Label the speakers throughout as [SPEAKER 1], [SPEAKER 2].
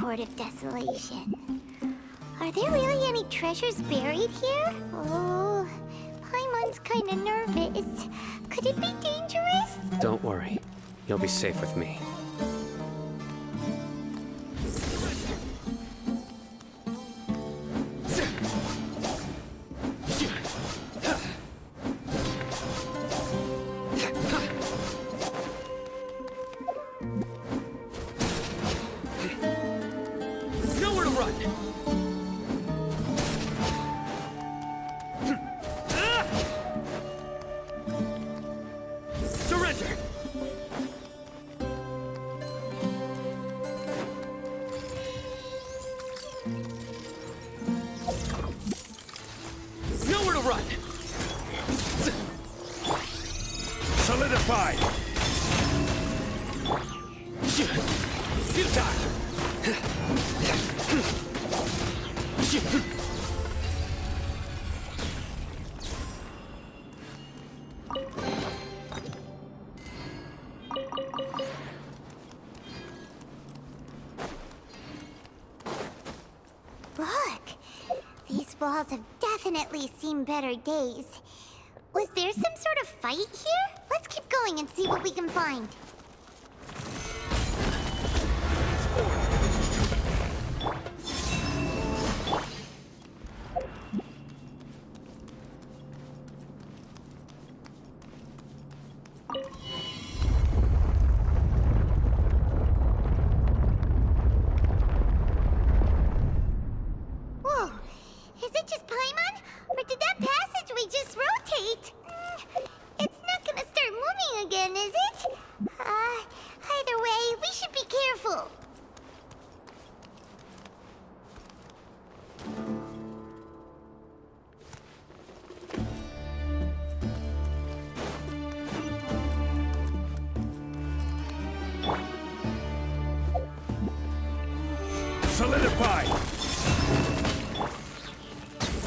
[SPEAKER 1] Port of Desolation. Are there really any treasures buried here? Oh, Paimon's kinda nervous. Could it be dangerous?
[SPEAKER 2] Don't worry. You'll be safe with me.
[SPEAKER 3] Nowhere to run! Surrender! Nowhere to run!
[SPEAKER 4] Solidify!
[SPEAKER 3] Futile!
[SPEAKER 1] Look! These walls have definitely seen better days. Was there some sort of fight here? Let's keep going and see what we can find. Whoa! Is it just Paimon? Or did that passageway just rotate? It's not gonna start moving again, is it? Either way, we should be careful.
[SPEAKER 4] Solidify!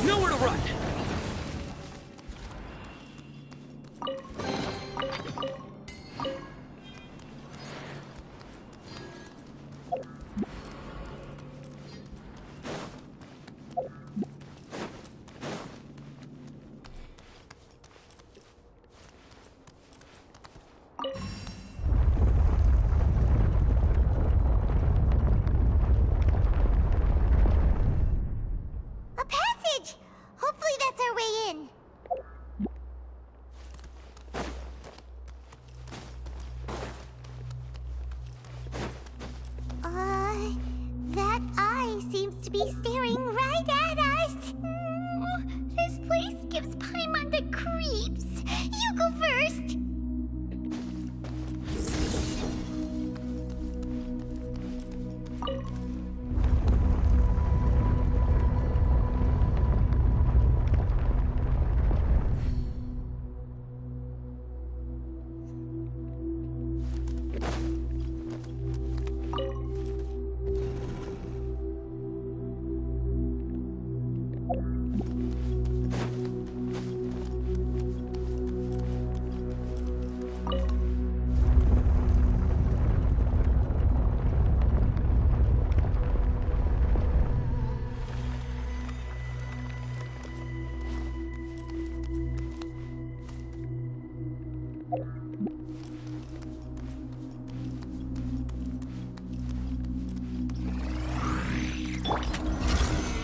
[SPEAKER 3] Nowhere to run!
[SPEAKER 1] A passage! Hopefully that's our way in. That eye seems to be staring right at us. This place gives Paimon the creeps. You go first.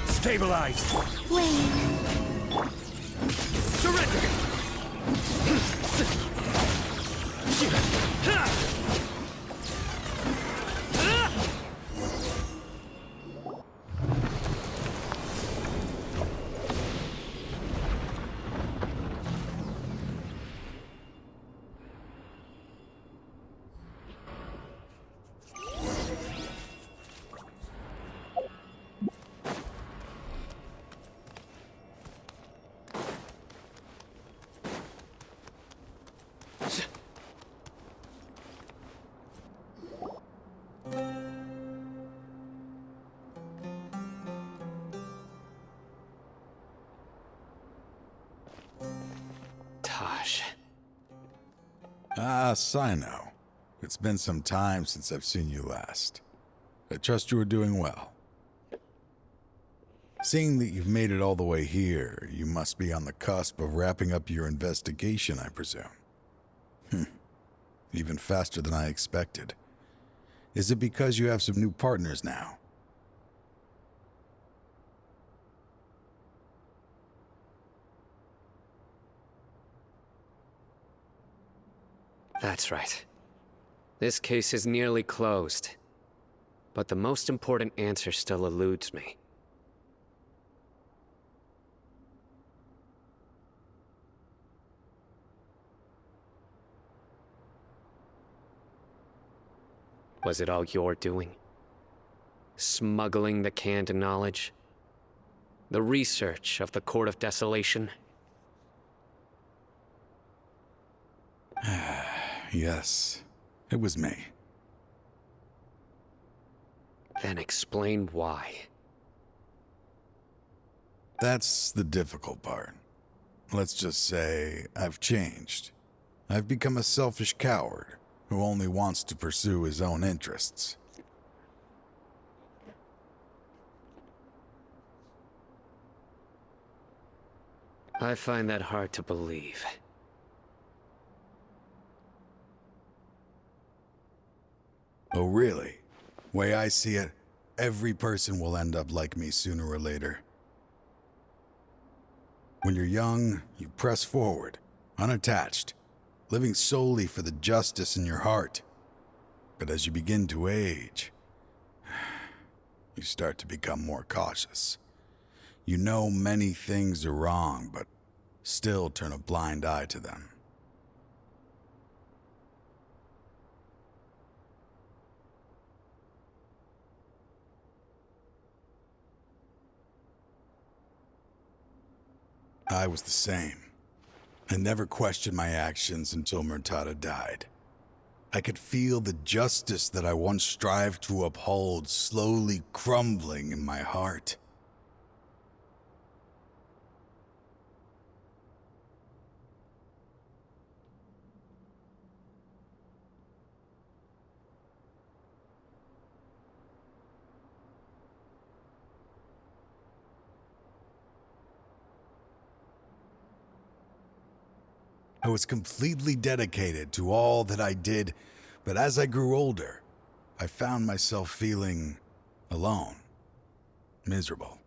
[SPEAKER 4] Stabilize!
[SPEAKER 1] Wait.
[SPEAKER 3] Surrender!
[SPEAKER 4] Ah, Sino. It's been some time since I've seen you last.
[SPEAKER 5] I trust you are doing well. Seeing that you've made it all the way here, you must be on the cusp of wrapping up your investigation, I presume. Even faster than I expected. Is it because you have some new partners now?
[SPEAKER 2] That's right. This case is nearly closed. But the most important answer still eludes me. Was it all your doing? Smuggling the canned knowledge? The research of the Court of Desolation?
[SPEAKER 5] Yes, it was me.
[SPEAKER 2] Then explain why.
[SPEAKER 5] That's the difficult part. Let's just say I've changed. I've become a selfish coward who only wants to pursue his own interests.
[SPEAKER 2] I find that hard to believe.
[SPEAKER 5] Oh, really? Way I see it, every person will end up like me sooner or later. When you're young, you press forward, unattached, living solely for the justice in your heart. But as you begin to age, you start to become more cautious. You know many things are wrong, but still turn a blind eye to them. I was the same. I never questioned my actions until Murtada died. I could feel the justice that I once strived to uphold slowly crumbling in my heart. I was completely dedicated to all that I did, but as I grew older, I found myself feeling alone, miserable.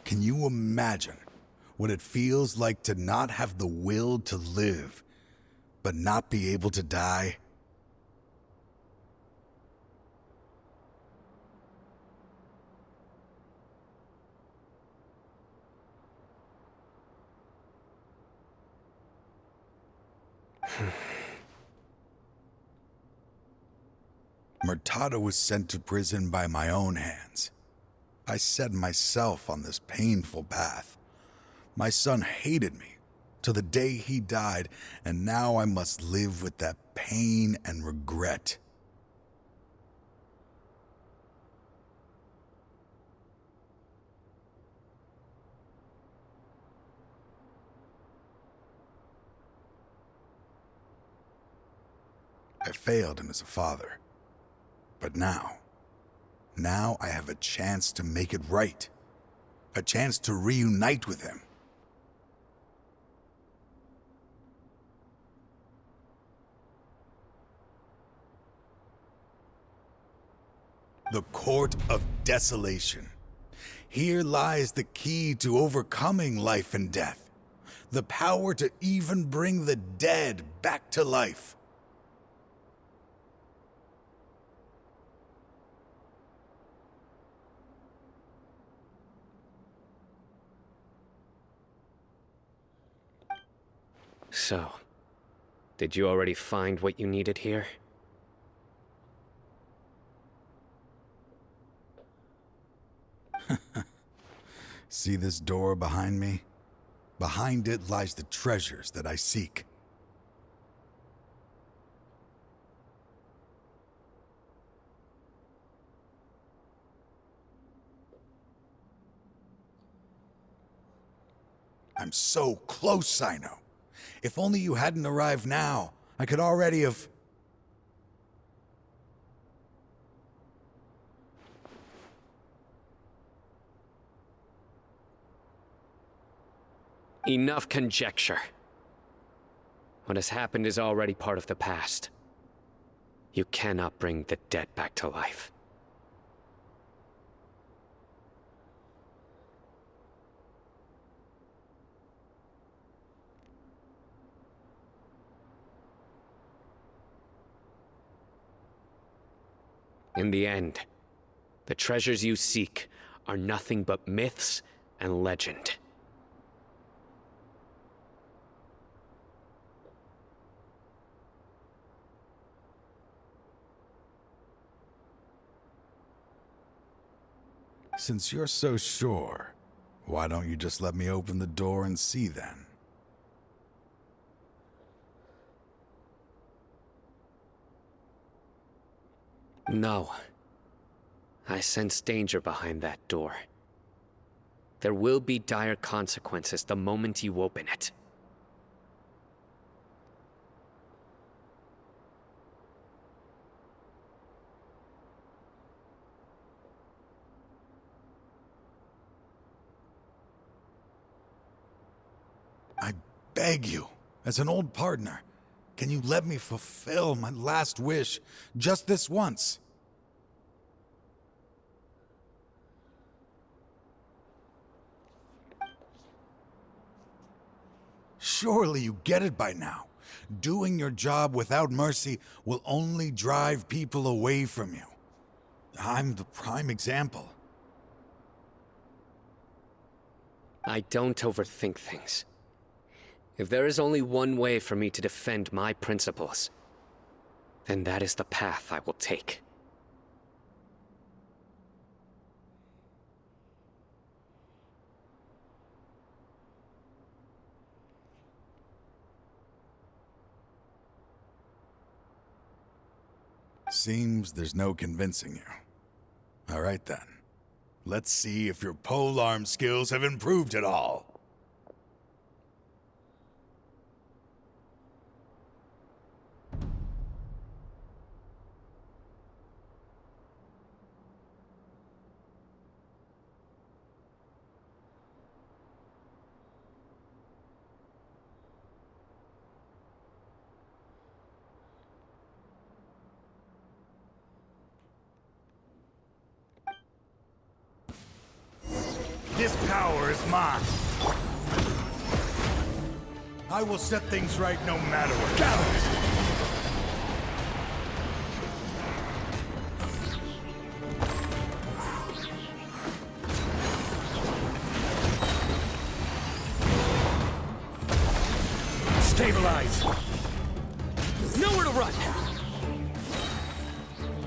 [SPEAKER 5] Can you imagine what it feels like to not have the will to live, but not be able to die? Murtada was sent to prison by my own hands. I set myself on this painful path. My son hated me till the day he died, and now I must live with that pain and regret. I failed him as a father. But now I have a chance to make it right. A chance to reunite with him. The Court of Desolation. Here lies the key to overcoming life and death. The power to even bring the dead back to life.
[SPEAKER 2] So, did you already find what you needed here?
[SPEAKER 5] See this door behind me? Behind it lies the treasures that I seek. I'm so close, Sino. If only you hadn't arrived now, I could already have...
[SPEAKER 2] Enough conjecture. What has happened is already part of the past. You cannot bring the dead back to life. In the end, the treasures you seek are nothing but myths and legend.
[SPEAKER 5] Since you're so sure, why don't you just let me open the door and see then?
[SPEAKER 2] No. I sense danger behind that door. There will be dire consequences the moment you open it.
[SPEAKER 5] I beg you, as an old partner, can you let me fulfill my last wish just this once? Surely you get it by now. Doing your job without mercy will only drive people away from you. I'm the prime example.
[SPEAKER 2] I don't overthink things. If there is only one way for me to defend my principles, then that is the path I will take.
[SPEAKER 5] Seems there's no convincing you. All right then. Let's see if your polearm skills have improved at all. This power is mine. I will set things right no matter what.
[SPEAKER 4] Stabilize.
[SPEAKER 3] Nowhere to run!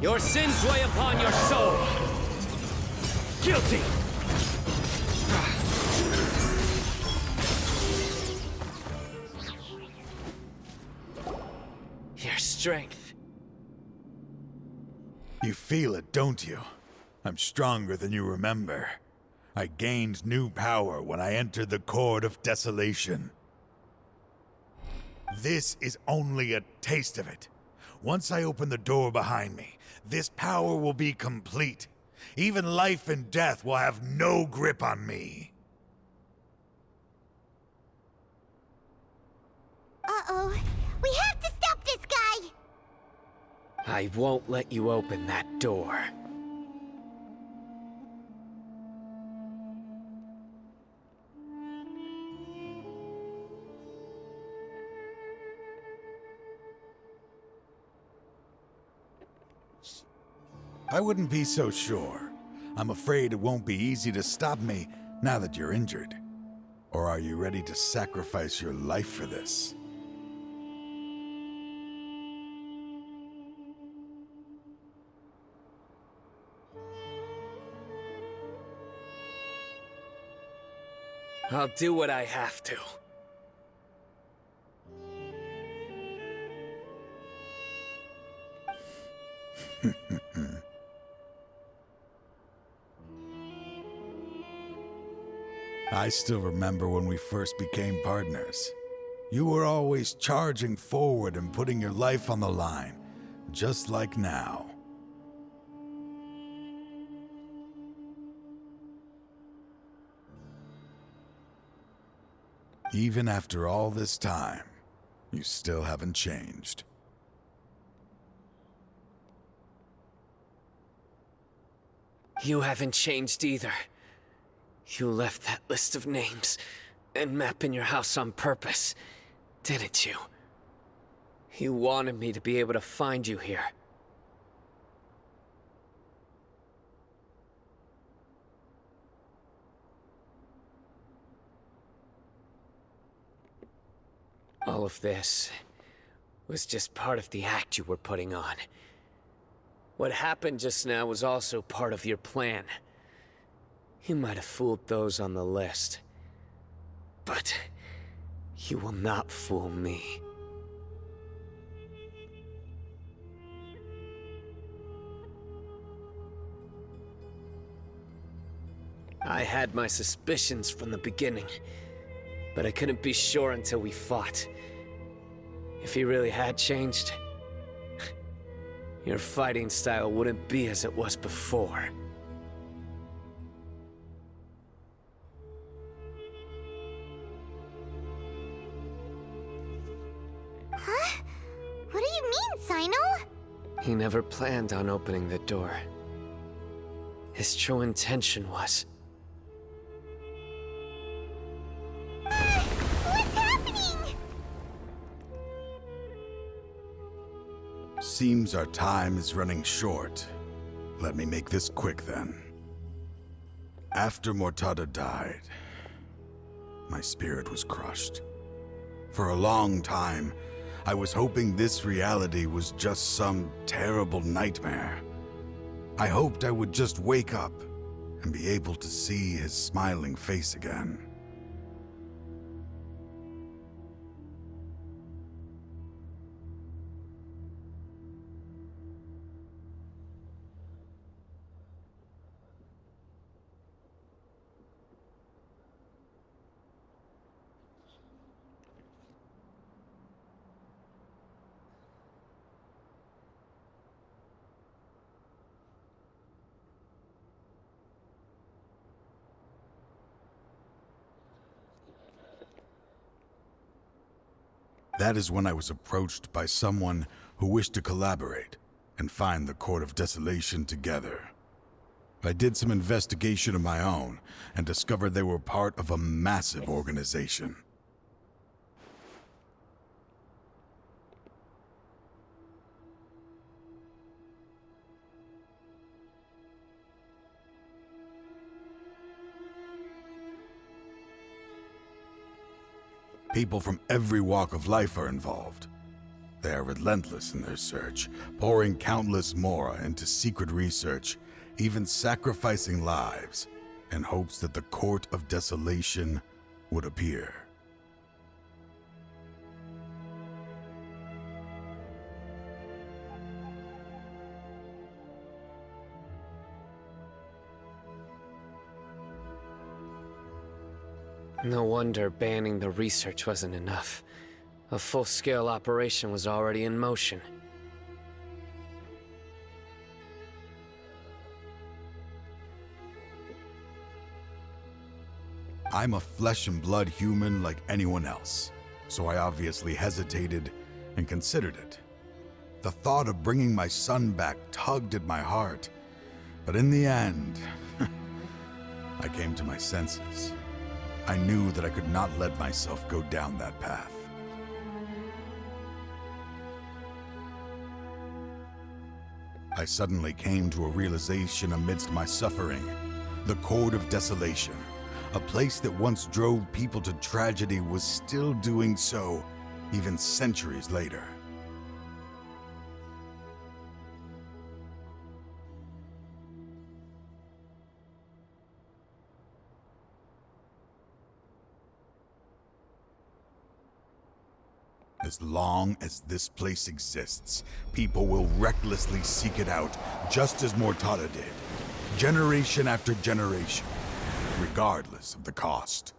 [SPEAKER 2] Your sins weigh upon your soul!
[SPEAKER 4] Guilty.
[SPEAKER 2] Your strength.
[SPEAKER 5] You feel it, don't you? I'm stronger than you remember. I gained new power when I entered the Court of Desolation. This is only a taste of it. Once I open the door behind me, this power will be complete. Even life and death will have no grip on me.
[SPEAKER 1] Uh-oh. We have to stop this guy!
[SPEAKER 2] I won't let you open that door.
[SPEAKER 5] I wouldn't be so sure. I'm afraid it won't be easy to stop me now that you're injured. Or are you ready to sacrifice your life for this?
[SPEAKER 2] I'll do what I have to.
[SPEAKER 5] I still remember when we first became partners. You were always charging forward and putting your life on the line, just like now. Even after all this time, you still haven't changed.
[SPEAKER 2] You haven't changed either. You left that list of names and map in your house on purpose, didn't you? You wanted me to be able to find you here. All of this was just part of the act you were putting on. What happened just now was also part of your plan. You might have fooled those on the list, but you will not fool me. I had my suspicions from the beginning, but I couldn't be sure until we fought. If he really had changed, your fighting style wouldn't be as it was before.
[SPEAKER 1] Huh? What do you mean, Sino?
[SPEAKER 2] He never planned on opening the door. His true intention was...
[SPEAKER 1] What's happening?
[SPEAKER 5] Seems our time is running short. Let me make this quick then. After Mortada died, my spirit was crushed. For a long time, I was hoping this reality was just some terrible nightmare. I hoped I would just wake up and be able to see his smiling face again. That is when I was approached by someone who wished to collaborate and find the Court of Desolation together. I did some investigation of my own and discovered they were part of a massive organization. People from every walk of life are involved. They are relentless in their search, pouring countless mora into secret research, even sacrificing lives, in hopes that the Court of Desolation would appear.
[SPEAKER 2] No wonder banning the research wasn't enough. A full-scale operation was already in motion.
[SPEAKER 5] I'm a flesh and blood human like anyone else, so I obviously hesitated and considered it. The thought of bringing my son back tugged at my heart, but in the end, I came to my senses. I knew that I could not let myself go down that path. I suddenly came to a realization amidst my suffering. The Court of Desolation, a place that once drove people to tragedy, was still doing so, even centuries later. As long as this place exists, people will recklessly seek it out, just as Mortada did, generation after generation, regardless of the cost.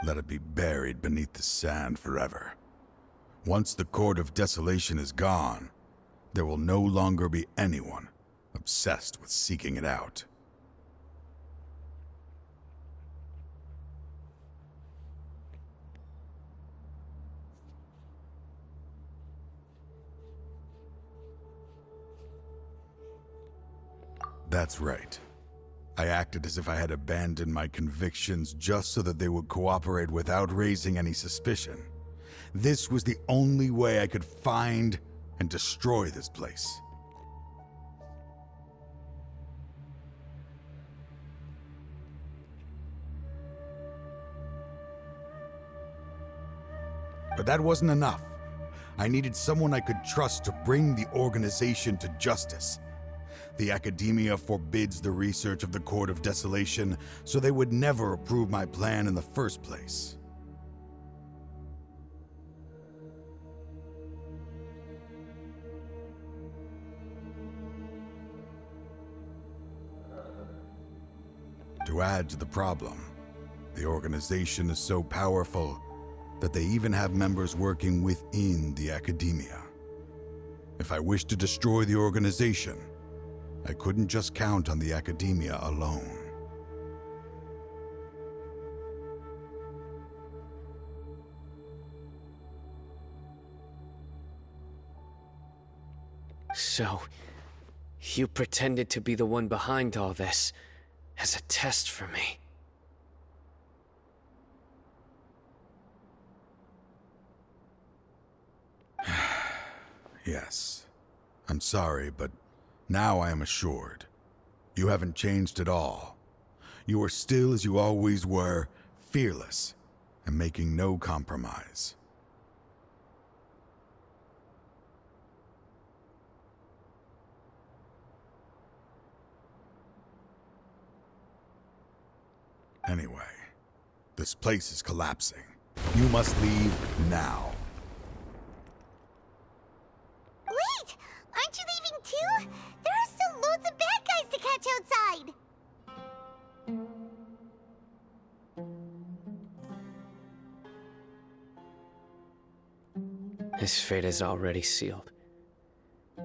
[SPEAKER 5] Let it be buried beneath the sand forever. Once the Court of Desolation is gone, there will no longer be anyone obsessed with seeking it out. That's right. I acted as if I had abandoned my convictions just so that they would cooperate without raising any suspicion. This was the only way I could find and destroy this place. But that wasn't enough. I needed someone I could trust to bring the organization to justice. The Academia forbids the research of the Court of Desolation, so they would never approve my plan in the first place. To add to the problem, the organization is so powerful that they even have members working within the Academia. If I wished to destroy the organization, I couldn't just count on the Academia alone.
[SPEAKER 2] So, you pretended to be the one behind all this, as a test for me.
[SPEAKER 5] Yes. I'm sorry, but now I am assured. You haven't changed at all. You are still as you always were, fearless, and making no compromise. Anyway, this place is collapsing. You must leave now.
[SPEAKER 1] Wait! Aren't you leaving too? There are still loads of bad guys to catch outside!
[SPEAKER 2] His fate is already sealed.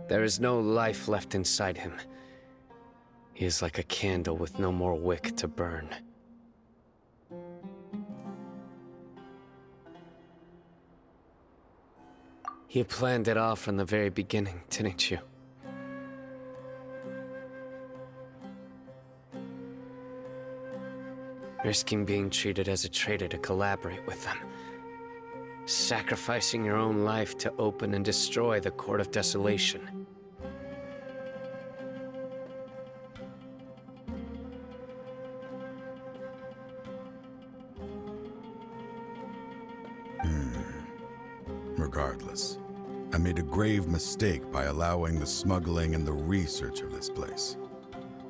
[SPEAKER 2] There is no life left inside him. He is like a candle with no more wick to burn. You planned it all from the very beginning, didn't you? Risking being treated as a traitor to collaborate with them. Sacrificing your own life to open and destroy the Court of Desolation.
[SPEAKER 5] Regardless, I made a grave mistake by allowing the smuggling and the research of this place.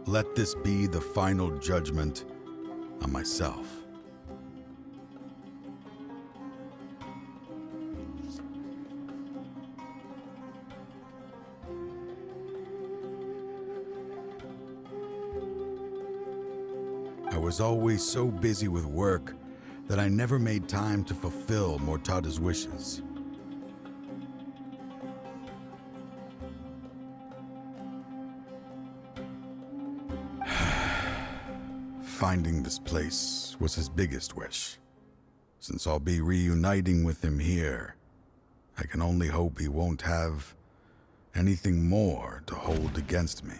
[SPEAKER 5] Let this be the final judgment on myself. I was always so busy with work that I never made time to fulfill Mortada's wishes. Finding this place was his biggest wish. Since I'll be reuniting with him here, I can only hope he won't have anything more to hold against me.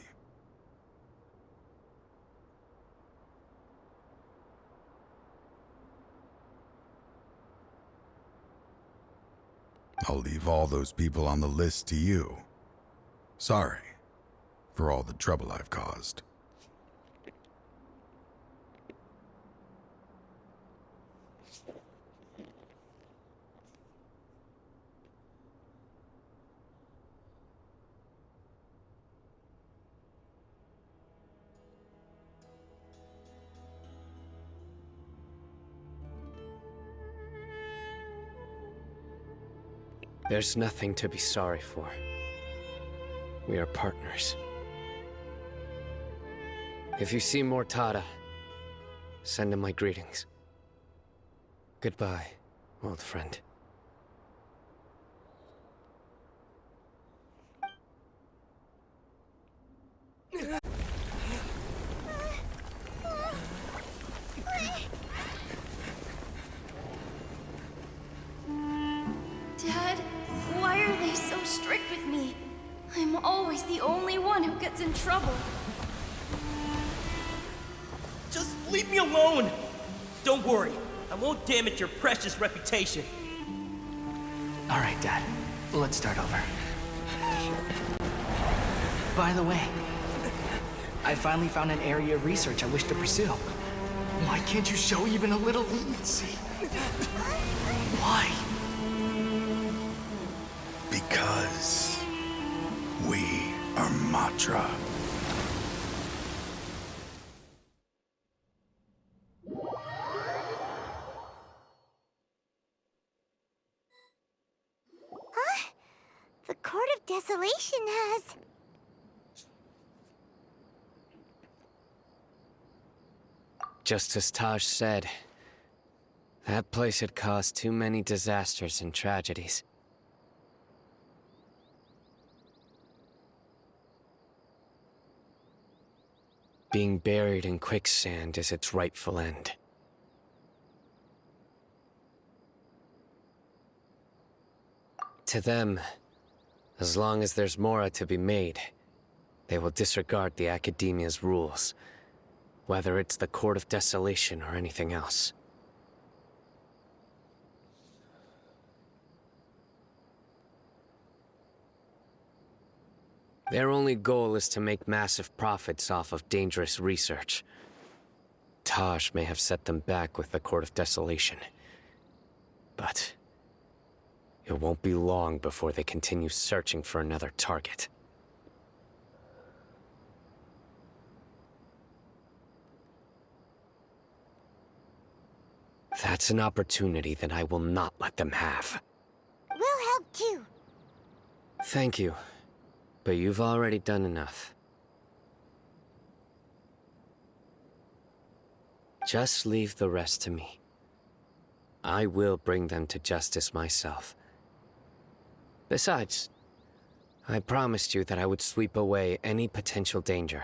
[SPEAKER 5] I'll leave all those people on the list to you. Sorry for all the trouble I've caused.
[SPEAKER 2] There's nothing to be sorry for. We are partners. If you see Mortada, send him my greetings. Goodbye, old friend.
[SPEAKER 6] Wizard's in trouble.
[SPEAKER 3] Just leave me alone! Don't worry, I won't damage your precious reputation.
[SPEAKER 7] All right, Dad. Let's start over. By the way, I finally found an area of research I wish to pursue. Why can't you show even a little leniency? Why?
[SPEAKER 5] Because we are Matra.
[SPEAKER 1] The Court of Desolation has...
[SPEAKER 2] Just as Taj said, that place had caused too many disasters and tragedies. Being buried in quicksand is its rightful end. To them, as long as there's Mora to be made, they will disregard the Academia's rules, whether it's the Court of Desolation or anything else. Their only goal is to make massive profits off of dangerous research. Taj may have set them back with the Court of Desolation, but it won't be long before they continue searching for another target. That's an opportunity that I will not let them have.
[SPEAKER 1] We'll help too.
[SPEAKER 2] Thank you, but you've already done enough. Just leave the rest to me. I will bring them to justice myself. Besides, I promised you that I would sweep away any potential danger.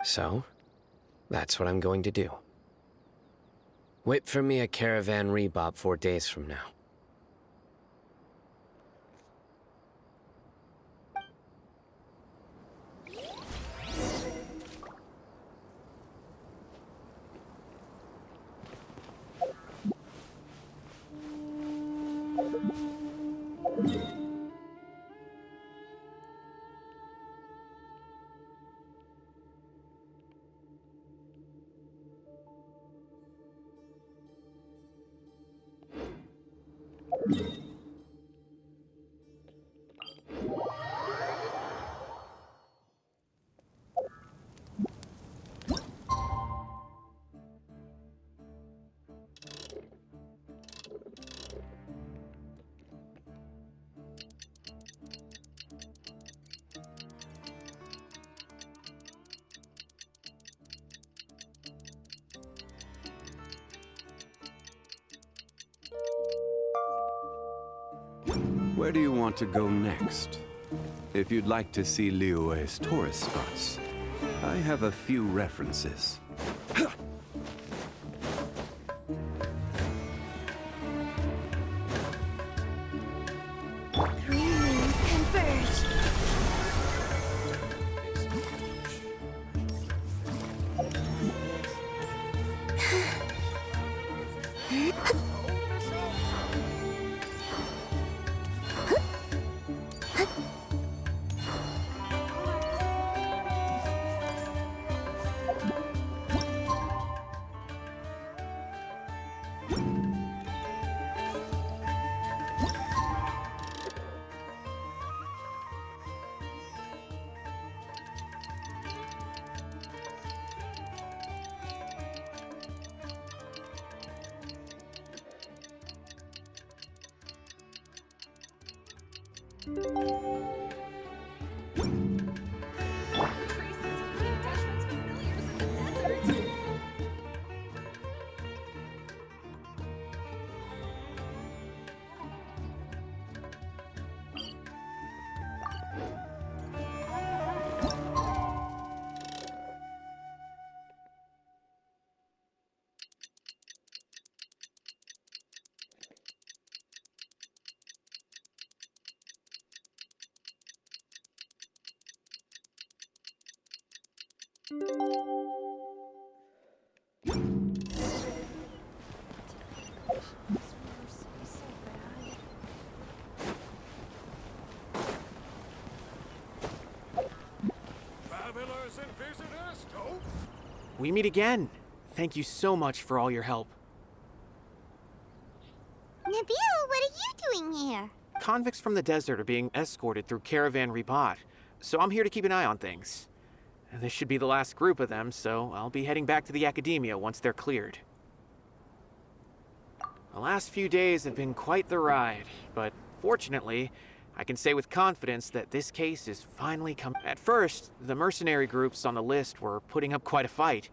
[SPEAKER 2] So, that's what I'm going to do. Whip for me a caravan rebop 4 days from now.
[SPEAKER 8] Where do you want to go next? If you'd like to see Liyue's tourist spots, I have a few references.
[SPEAKER 1] Three moons converge.
[SPEAKER 4] Travelers and visitors, don't.
[SPEAKER 7] We meet again. Thank you so much for all your help.
[SPEAKER 1] Nabil, what are you doing here?
[SPEAKER 7] Convicts from the desert are being escorted through Caravan Ribat, so I'm here to keep an eye on things. This should be the last group of them, so I'll be heading back to the Academia once they're cleared. The last few days have been quite the ride, but fortunately, I can say with confidence that this case is finally coming. At first, the mercenary groups on the list were putting up quite a fight.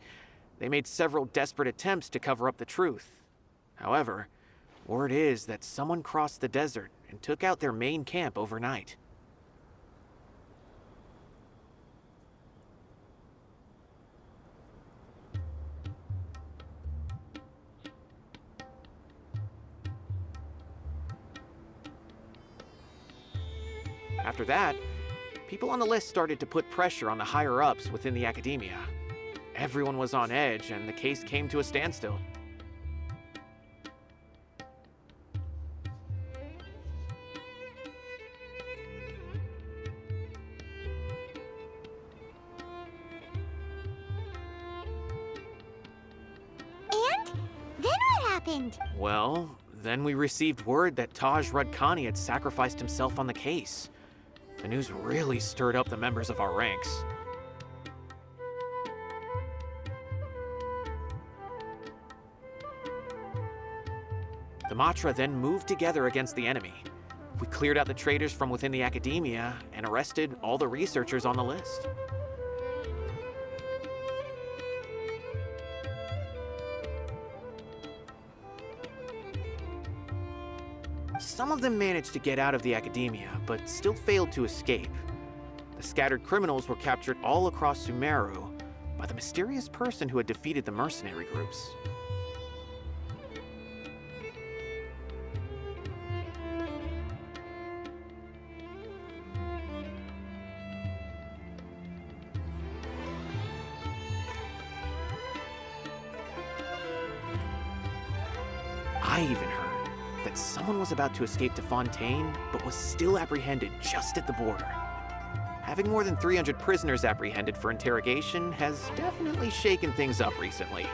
[SPEAKER 7] They made several desperate attempts to cover up the truth. However, word is that someone crossed the desert and took out their main camp overnight. After that, people on the list started to put pressure on the higher-ups within the Academia. Everyone was on edge, and the case came to a standstill.
[SPEAKER 1] And? Then what happened?
[SPEAKER 7] Well, then we received word that Taj Rudkani had sacrificed himself on the case. The news really stirred up the members of our ranks. The Matra then moved together against the enemy. We cleared out the traitors from within the Academia and arrested all the researchers on the list. Some of them managed to get out of the Academia, but still failed to escape. The scattered criminals were captured all across Sumeru by the mysterious person who had defeated the mercenary groups. I even heard that someone was about to escape to Fontaine, but was still apprehended just at the border. Having more than 300 prisoners apprehended for interrogation has definitely shaken things up recently.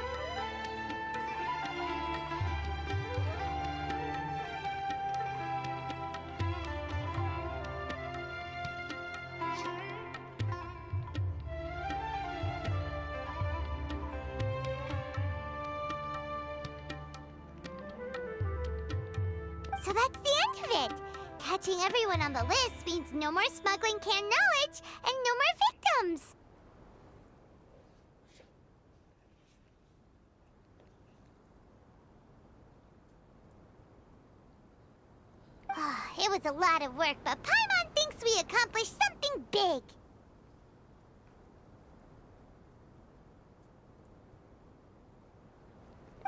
[SPEAKER 1] So that's the end of it. Catching everyone on the list means no more smuggling canned knowledge and no more victims. It was a lot of work, but Paimon thinks we accomplished something big.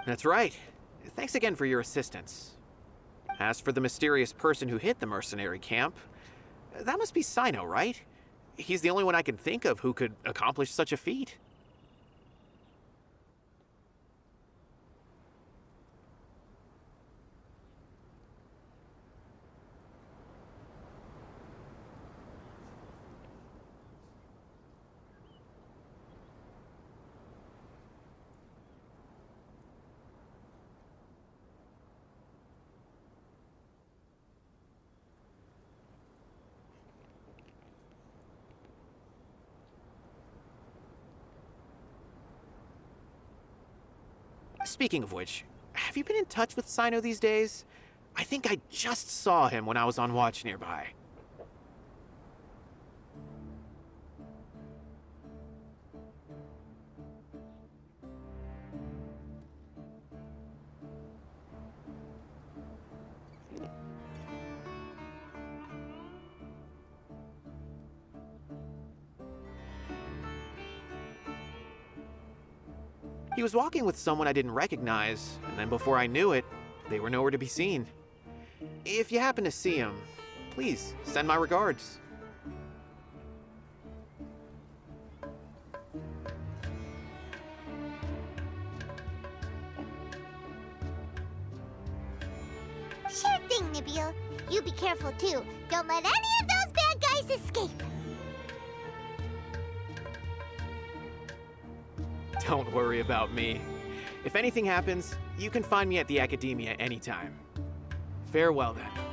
[SPEAKER 7] That's right. Thanks again for your assistance. As for the mysterious person who hit the mercenary camp, that must be Sino, right? He's the only one I can think of who could accomplish such a feat. Speaking of which, have you been in touch with Sino these days? I think I just saw him when I was on watch nearby. He was walking with someone I didn't recognize, and then before I knew it, they were nowhere to be seen. If you happen to see him, please send my regards.
[SPEAKER 1] thing, Nibule. You be careful too. Don't let any of those bad guys escape.
[SPEAKER 7] Don't worry about me. If anything happens, you can find me at the Academia anytime. Farewell then.